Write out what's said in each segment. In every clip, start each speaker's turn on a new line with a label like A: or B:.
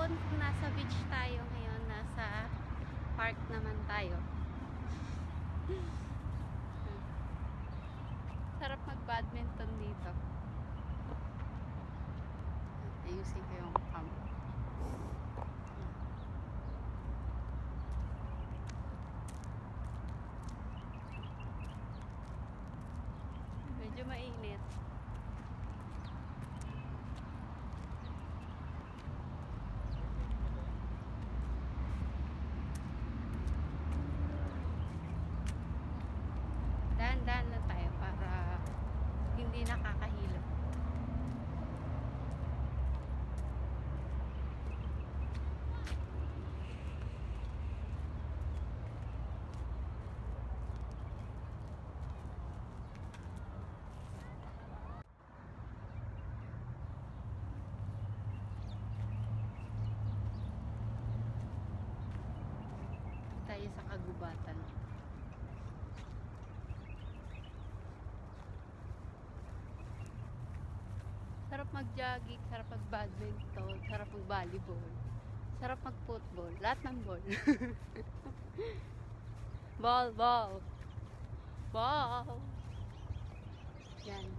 A: hapon. Kung nasa beach tayo ngayon, nasa park naman tayo. Sarap mag-badminton dito. Ayusin ko yung cam. Medyo mainit. Dahan-dahan lang tayo para hindi nakakahilo. Tayo sa kagubatan. Sarap mag-jogging, sarap mag-badminton, sarap mag-volleyball, sarap mag-football, lahat ng ball. Ball, ball. Ball. Yan.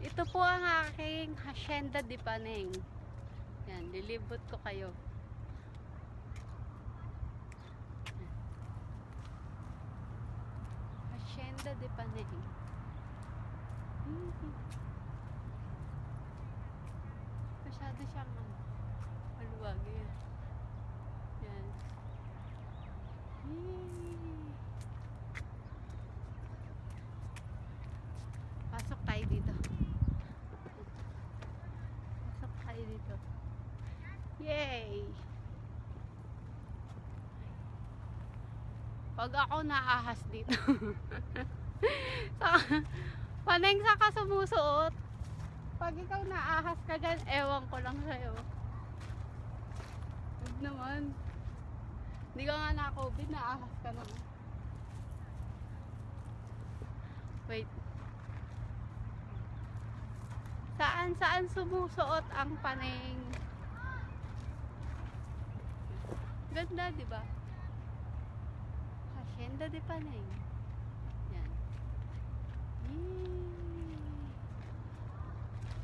A: Ito po ang aking Hacienda de Paneng. Yan, lilibot ko kayo. Hacienda de Paneng. Masyado siyang maluwag yan. Yan. Pasok tayo dito. Pasok tayo dito. Yay! Pag ako naahas dito. Paneng sa ka sumusuot. Pag ikaw naahas ka dyan, ewan ko lang sa'yo. Huwag naman. Hindi ka nga na-COVID, naahas ka naman. Wait. Saan sumusuot ang paneng? Ganda, di ba? Hacienda de Paneng. Yan.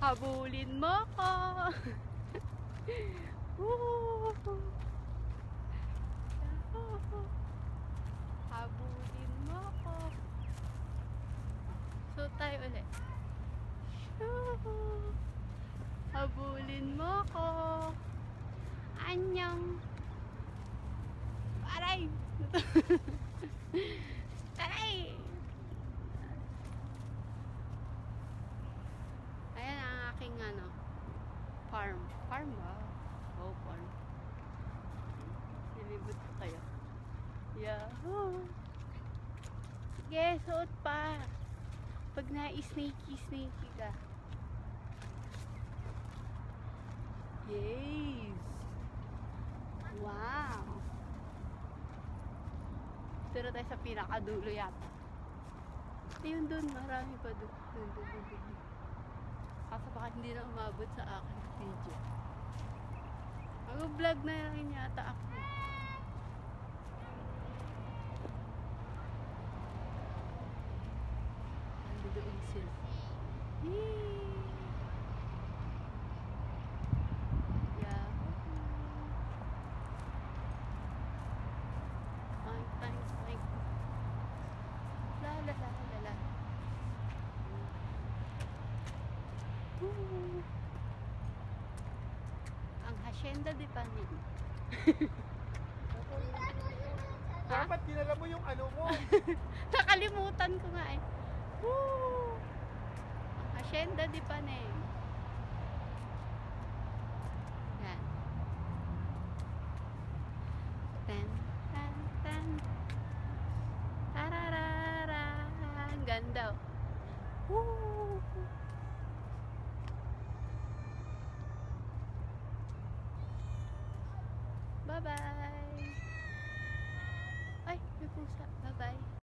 A: Habulin mo ko. Habulin mo ko. So tayo ulit. Habulin mo ko. Anyong. Aray. Aray. Ayan ang aking farm. Farm ba? Oh, farm. Nilibot ko kayo. Yahoo! Sige, suot pa. Pag na-snaky ka. Yes! Wow! Pero tayo sa pinakadulo yata. Ayun dun, marami pa dun. Kaso baka hindi na umabot sa akin video. Mag-vlog na rin yata ako. Ando doon sila. Yeah. Fine. La la la la la. Ang Hacienda de Paneng.
B: Dapat dinala mo yung ano mo.
A: Nakalimutan ko nga eh. Woo! Ang Hacienda de Paneng. Yan. Tan, tan, tan. Tararara. Ang ganda oh. Woo! Bye-bye.